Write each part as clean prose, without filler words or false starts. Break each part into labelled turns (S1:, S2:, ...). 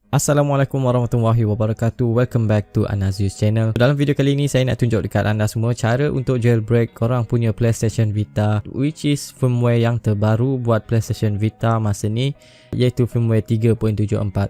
S1: Assalamualaikum warahmatullahi wabarakatuh. Welcome back to Anazius channel. Dalam video kali ini saya nak tunjuk dekat anda semua cara untuk jailbreak korang punya PlayStation Vita, which is firmware yang terbaru buat PlayStation Vita masa ni, iaitu firmware 3.74.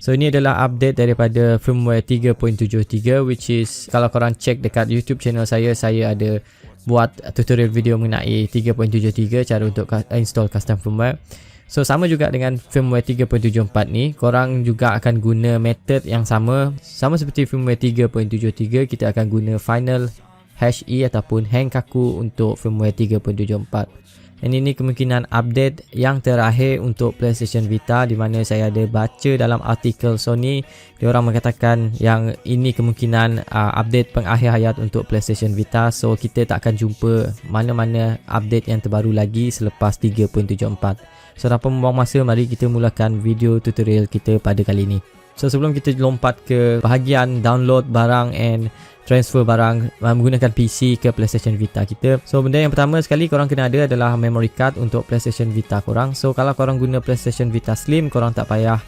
S1: So ini adalah update daripada firmware 3.73, which is kalau korang check dekat YouTube channel saya ada buat tutorial video mengenai 3.73 cara untuk install custom firmware. So sama juga dengan firmware 3.74 ni, korang juga akan guna method yang sama seperti firmware 3.73. Kita akan guna final HE ataupun hang kaku untuk firmware 3.74. Dan ini kemungkinan update yang terakhir untuk PlayStation Vita, di mana saya ada baca dalam artikel Sony, diorang mengatakan yang ini kemungkinan update pengakhir hayat untuk PlayStation Vita. So kita tak akan jumpa mana-mana update yang terbaru lagi selepas 3.74. So tanpa membuang masa, mari kita mulakan video tutorial kita pada kali ini. So sebelum kita lompat ke bahagian download barang and transfer barang menggunakan PC ke PlayStation Vita kita. So benda yang pertama sekali korang kena ada adalah memory card untuk PlayStation Vita korang. So kalau korang guna PlayStation Vita Slim, korang tak payah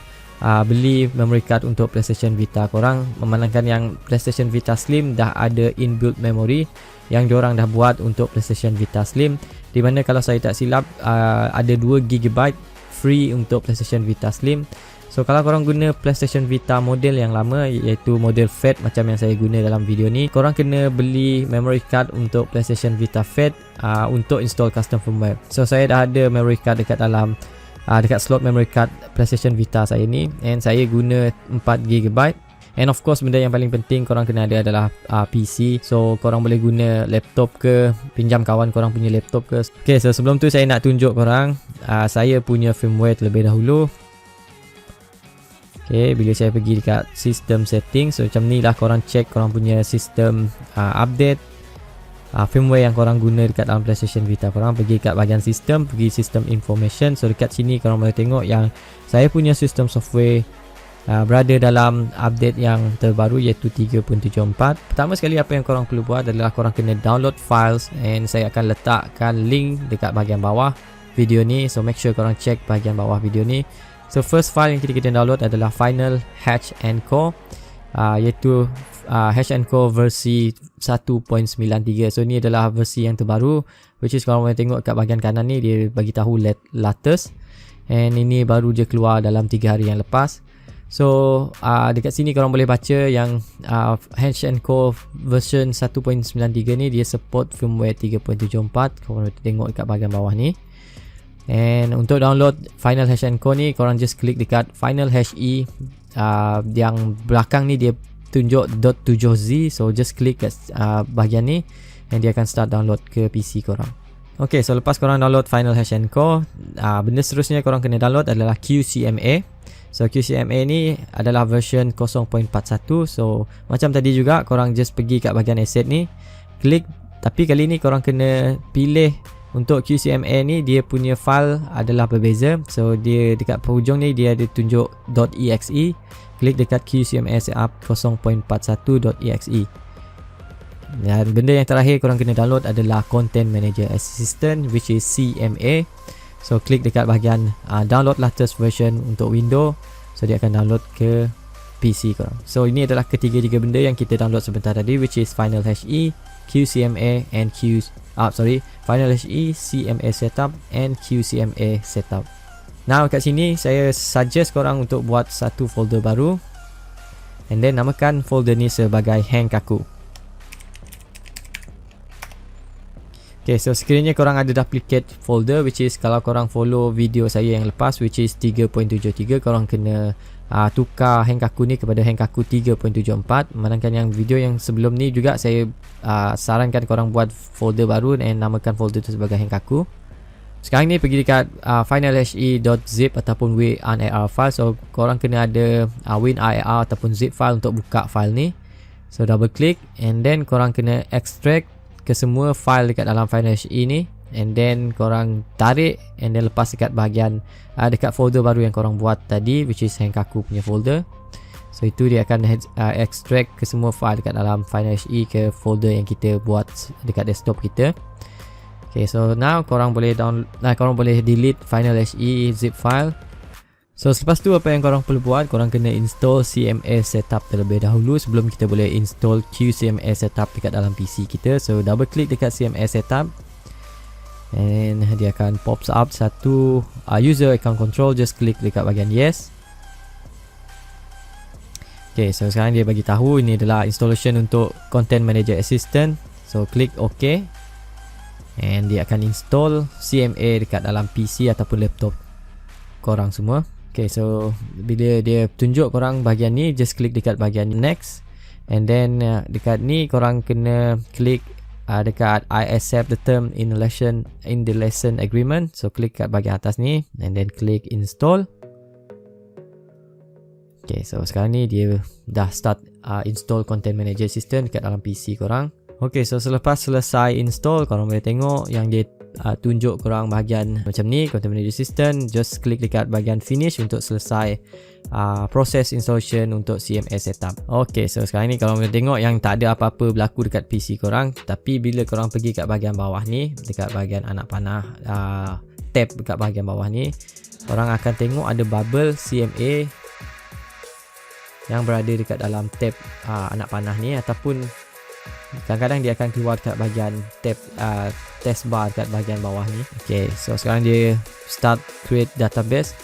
S1: beli memory card untuk PlayStation Vita korang, memandangkan yang PlayStation Vita Slim dah ada inbuilt memory yang diorang dah buat untuk PlayStation Vita Slim, di mana kalau saya tak silap ada 2GB free untuk PlayStation Vita Slim. So kalau korang guna PlayStation Vita model yang lama, iaitu model FAT macam yang saya guna dalam video ni, korang kena beli memory card untuk PlayStation Vita FAT untuk install custom firmware. So saya dah ada memory card dekat dalam dekat slot memory card PlayStation Vita saya ni, and saya guna 4GB. And of course benda yang paling penting korang kena ada adalah PC. So korang boleh guna laptop ke, pinjam kawan korang punya laptop ke. Okay, so sebelum tu saya nak tunjuk korang saya punya firmware terlebih dahulu. Okay, bila saya pergi dekat system setting, so macam ni lah korang check korang punya system update firmware yang korang guna dekat dalam PlayStation Vita korang. Pergi kat bahagian system, pergi system information. So dekat sini korang boleh tengok yang saya punya system software berada dalam update yang terbaru, iaitu 3.74. Pertama sekali apa yang korang perlu buat adalah korang kena download files, and saya akan letakkan link dekat bahagian bawah video ni. So make sure korang check bahagian bawah video ni. So first file yang kita kena download adalah Final Hatch and Co, iaitu Hatch and Co versi 1.93. So ni adalah versi yang terbaru, which is kalau korang tengok kat bahagian kanan ni dia bagi tahu latest, and ini baru je keluar dalam 3 hari yang lepas. So dekat sini korang boleh baca yang Hatch and Co version 1.93 ni dia support firmware 3.74. Korang boleh tengok kat bahagian bawah ni. And untuk download Final Hatch and Co ni, korang just klik dekat Final HE, yang belakang ni dia tunjuk .7z. So just klik kat bahagian ni, and dia akan start download ke PC korang. Okay, so lepas korang download Final Hatch and Co, benda seterusnya korang kena download adalah QCMA. So QCMA ni adalah version 0.41. So macam tadi juga, korang just pergi kat bahagian asset ni, klik. Tapi kali ni korang kena pilih untuk QCMA ni, dia punya file adalah berbeza. So dia dekat penghujung ni dia ada tunjuk .exe. Klik dekat QCMA setup 0.41.exe. Dan benda yang terakhir korang kena download adalah Content Manager Assistant, which is CMA. So klik dekat bahagian download latest version untuk Windows. So dia akan download ke PC korang. So ini adalah ketiga-tiga benda yang kita download sebentar tadi, which is Final HE, QCMA and Final HE, CMA setup and QCMA setup. Now kat sini saya suggest korang untuk buat satu folder baru, and then namakan folder ni sebagai hang kaku. Okay, so sekiranya korang ada duplicate folder, which is kalau korang follow video saya yang lepas, which is 3.73, korang kena tukar hang kaku ni kepada hang kaku 3.74. Memandangkan yang video yang sebelum ni juga saya sarankan korang buat folder baru dan namakan folder tu sebagai hang kaku. Sekarang ni pergi dekat finalhe.zip ataupun WinRAR file. So korang kena ada WinRAR ataupun zip file untuk buka file ni. So double click, and then korang kena extract ke semua file dekat dalam Final HE ni, and then korang tarik, and then lepas dekat bahagian dekat folder baru yang korang buat tadi, which is hang kaku punya folder. So itu dia akan extract ke semua file dekat dalam Final.he ke folder yang kita buat dekat desktop kita. Okay, so now korang boleh korang boleh delete Final.he zip file. So selepas tu apa yang korang perlu buat, korang kena install CMS setup terlebih dahulu sebelum kita boleh install QCMS setup dekat dalam PC kita. So double click dekat CMS setup and dia akan pops up satu user account control. Just click dekat bahagian yes. Okay, so sekarang dia bagi tahu ini adalah installation untuk Content Manager Assistant. So click OK and dia akan install CMA dekat dalam PC ataupun laptop korang semua. Okay, so bila dia tunjuk korang bahagian ni, just klik dekat bahagian next and then dekat ni korang kena klik dekat I accept the term in the lesson agreement. So klik kat bahagian atas ni and then klik install. Okay, so sekarang ni dia dah start install Content Manager Assistant dekat dalam PC korang. Okay, so selepas selesai install, korang boleh tengok yang dia tunjuk korang bahagian macam ni, Content Manager Assistant. Just klik dekat bahagian finish untuk selesai proses installation untuk CMS setup. Okay, so sekarang ni korang boleh tengok yang tak ada apa-apa berlaku dekat PC korang. Tapi bila korang pergi kat bahagian bawah ni, dekat bahagian anak panah tab dekat bahagian bawah ni, korang akan tengok ada bubble CMA yang berada dekat dalam tab anak panah ni, ataupun kadang-kadang dia akan keluar dekat bahagian tab test bar dekat bahagian bawah ni. Okay, so sekarang dia start create database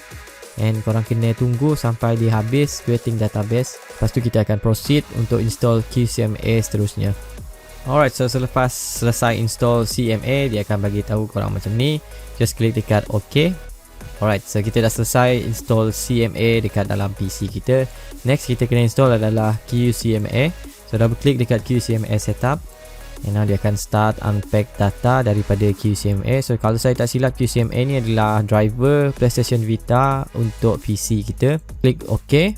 S1: and korang kena tunggu sampai dia habis creating database. Lepas tu kita akan proceed untuk install QCMA seterusnya. Alright, so selepas selesai install CMA, dia akan bagi tahu korang macam ni. Just klik dekat OK. Alright, so kita dah selesai install CMA dekat dalam PC kita. Next kita kena install adalah QCMA. So double klik dekat QCMA setup and now dia akan start unpack data daripada QCMA. So kalau saya tak silap, QCMA ni adalah driver PlayStation Vita untuk PC kita. Klik OK,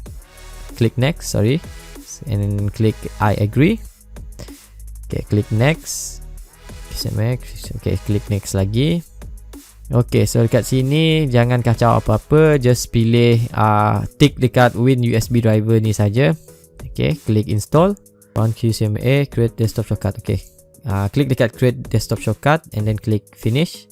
S1: klik next, and then klik I agree. Okay, klik next. QCMA, okay, klik next lagi. Okay, so dekat sini jangan kacau apa-apa, just pilih tick dekat Win USB driver ni saja. Okay, klik install. On QCMA, create desktop shortcut. Okay, klik dekat create desktop shortcut and then klik finish.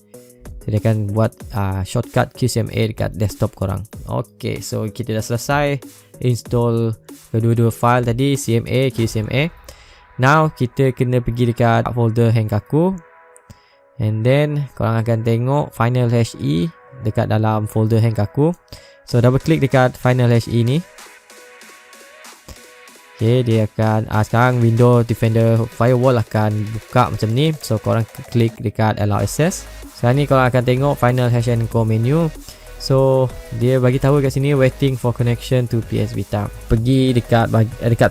S1: So dia akan buat shortcut QCMA dekat desktop korang. Okay, so kita dah selesai install kedua-dua file tadi, CMA, QCMA. Now kita kena pergi dekat folder Henkaku and then korang akan tengok Final.he dekat dalam folder Henkaku. So double klik dekat Final.he ni. Okay, dia akan sekarang window Defender Firewall akan buka macam ni. So korang klik dekat Allow Access. Sekarang ni korang akan tengok Final.co menu. So dia bagi tahu kat sini waiting for connection to PS Vita. Pergi dekat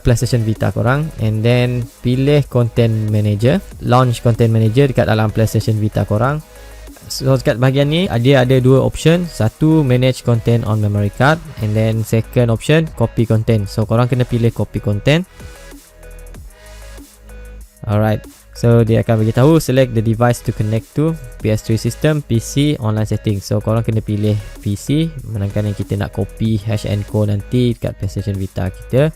S1: PlayStation Vita korang and then pilih Content Manager, launch Content Manager dekat dalam PlayStation Vita korang. So dekat bahagian ni dia ada dua option. Satu, manage content on memory card, and then second option, copy content. So korang kena pilih copy content. Alright, so dia akan bagi tahu select the device to connect to PS3 system, PC, online settings. So korang kena pilih PC, menangkan yang kita nak copy #co nanti dekat PlayStation Vita kita.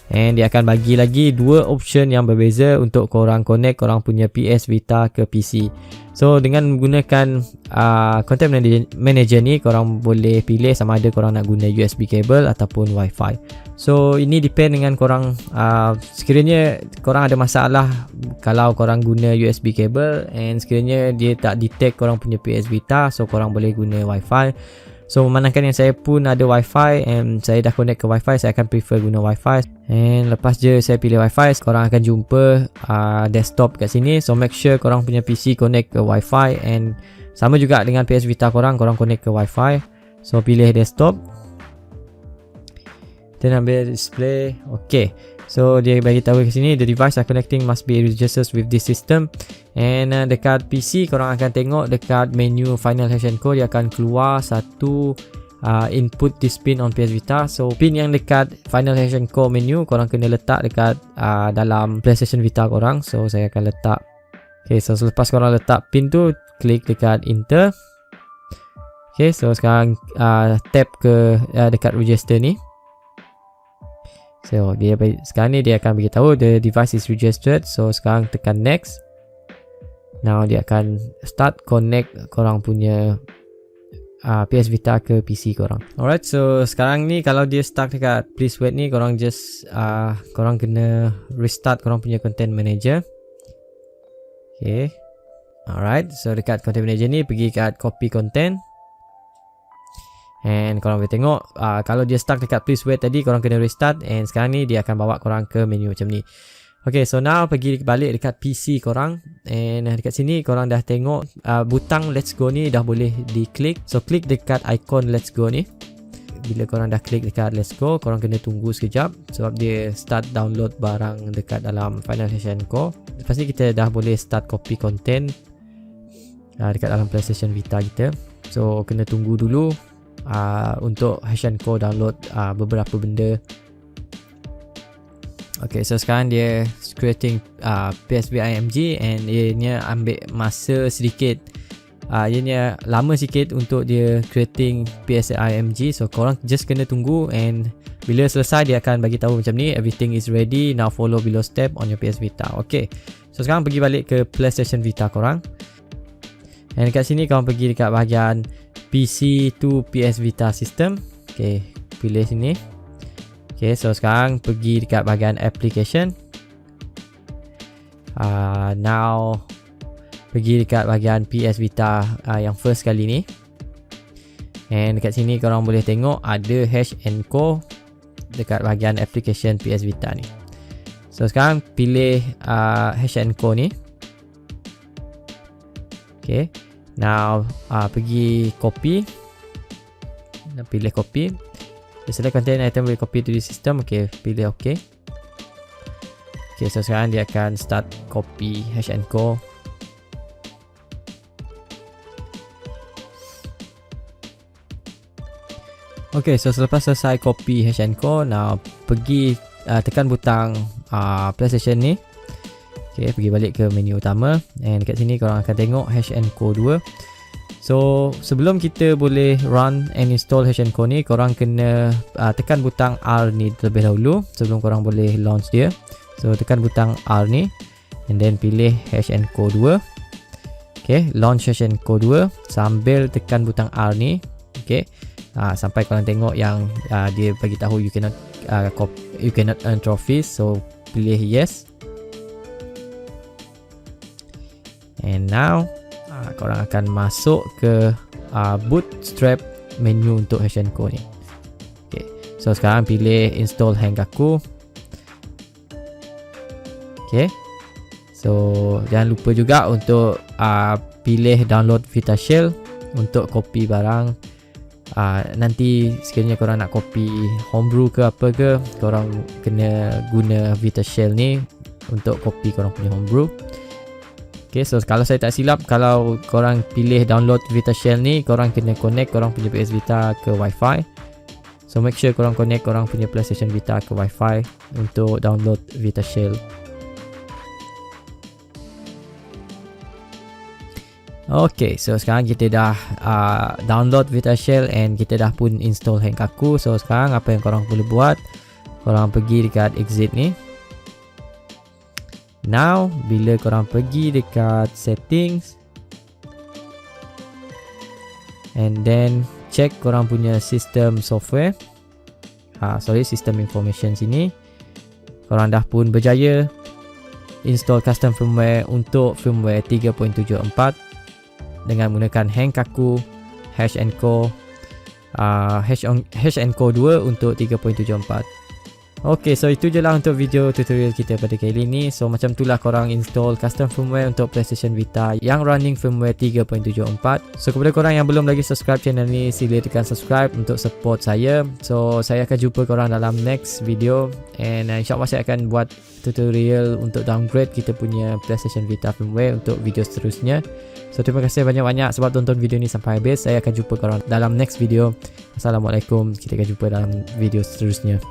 S1: And dia akan bagi lagi dua option yang berbeza untuk korang connect korang punya PS Vita ke PC. So dengan menggunakan Content Manager ni, korang boleh pilih sama ada korang nak guna USB cable ataupun Wi-Fi. So ini depend dengan korang. Sekiranya korang ada masalah kalau korang guna USB cable and sekiranya dia tak detect korang punya PS Vita, so korang boleh guna Wi-Fi. So memandangkan yang saya pun ada Wi-Fi and saya dah connect ke Wi-Fi, saya akan prefer guna Wi-Fi. And lepas je saya pilih Wi-Fi, korang akan jumpa desktop kat sini. So make sure korang punya PC connect ke Wi-Fi, and sama juga dengan PS Vita korang connect ke Wi-Fi. So pilih desktop, then ambil display. Okay, so dia bagi tahu kat sini the device are connecting must be registered with this system. And dekat PC korang akan tengok dekat menu Final.co dia akan keluar satu input this pin on PS Vita. So pin yang dekat Final.co menu korang kena letak dekat dalam PlayStation Vita korang. So saya akan letak. Okay, so selepas korang letak pin tu, klik dekat enter. Okay, so sekarang tap ke dekat register ni. So sekarang ni dia akan beritahu the device is registered. So sekarang tekan next. Now dia akan start connect korang punya PS Vita ke PC korang. Alright, so sekarang ni kalau dia stuck dekat please wait ni, korang just korang kena restart korang punya content manager. Okay. Alright, so dekat content manager ni pergi kat copy content. And korang boleh tengok kalau dia stuck dekat please wait tadi, korang kena restart. And sekarang ni dia akan bawa korang ke menu macam ni. Okay, so now pergi balik dekat PC korang. And dekat sini korang dah tengok butang let's go ni dah boleh diklik. So klik dekat icon let's go ni. Bila korang dah klik dekat let's go, korang kena tunggu sekejap sebab dia start download barang dekat dalam Final Hsien-ko. Lepas ni kita dah boleh start copy content dekat dalam PlayStation Vita kita. So kena tunggu dulu untuk Hsien-ko download beberapa benda. Okay, so sekarang dia creating PSV IMG and ianya ambil masa sedikit. Ianya lama sikit untuk dia creating PSV IMG. So korang just kena tunggu, and bila selesai dia akan bagi tahu macam ni, everything is ready, now follow below step on your PS Vita. Okay, so sekarang pergi balik ke PlayStation Vita korang. And dekat sini korang pergi dekat bahagian PC to PS Vita system. Okay, pilih sini. Okay, so sekarang pergi dekat bahagian application. Now pergi dekat bahagian PS Vita yang first kali ni. And dekat sini korang boleh tengok ada Hsien-ko dekat bahagian application PS Vita ni. So sekarang pilih Hsien-ko ni. Okay, now pergi copy. Pilih copy. Select content item will copy to the system. Okay, pilih OK. Okay, so sekarang dia akan start copy Hsien-ko. Okay, so selepas selesai copy Hsien-ko, now pergi tekan butang PlayStation ni. Okay, pergi balik ke menu utama. And dekat sini korang akan tengok Hsien-ko 2. So sebelum kita boleh run and install Hsien-ko ni, korang kena tekan butang R ni terlebih dahulu sebelum korang boleh launch dia. So tekan butang R ni and then pilih Hsien-ko 2. Okay, launch Hsien-ko 2 sambil tekan butang R ni. Okay, sampai korang tengok yang dia bagi tahu you cannot earn trophies. So pilih yes. And now korang akan masuk ke bootstrap menu untuk Hsien-ko ni. Okay, so sekarang pilih install Hengaku. Okay, so jangan lupa juga untuk pilih download Vita Shell untuk copy barang. Nanti sekiranya korang nak copy homebrew ke apa ke, korang kena guna Vita Shell ni untuk copy korang punya homebrew. Okay, so kalau saya tak silap, kalau korang pilih download Vita Shell ni, korang kena connect korang punya PS Vita ke Wi-Fi. So make sure korang connect korang punya PlayStation Vita ke Wi-Fi untuk download Vita Shell. Okay, so sekarang kita dah download Vita Shell and kita dah pun install Hengaku. So sekarang apa yang korang boleh buat, korang pergi dekat exit ni. Now, bila korang pergi dekat settings and then check korang punya system software, system information sini, korang dah pun berjaya install custom firmware untuk firmware 3.74 dengan menggunakan Hengaku Hsien-ko Hsien-ko 2 untuk 3.74. Ok, so itu je lah untuk video tutorial kita pada kali ini. So macam itulah korang install custom firmware untuk PlayStation Vita yang running firmware 3.74. So kepada korang yang belum lagi subscribe channel ni, sila tekan subscribe untuk support saya. So saya akan jumpa korang dalam next video, and insyaAllah saya akan buat tutorial untuk downgrade kita punya PlayStation Vita firmware untuk video seterusnya. So terima kasih banyak-banyak sebab tonton video ni sampai habis. Saya akan jumpa korang dalam next video. Assalamualaikum, kita akan jumpa dalam video seterusnya.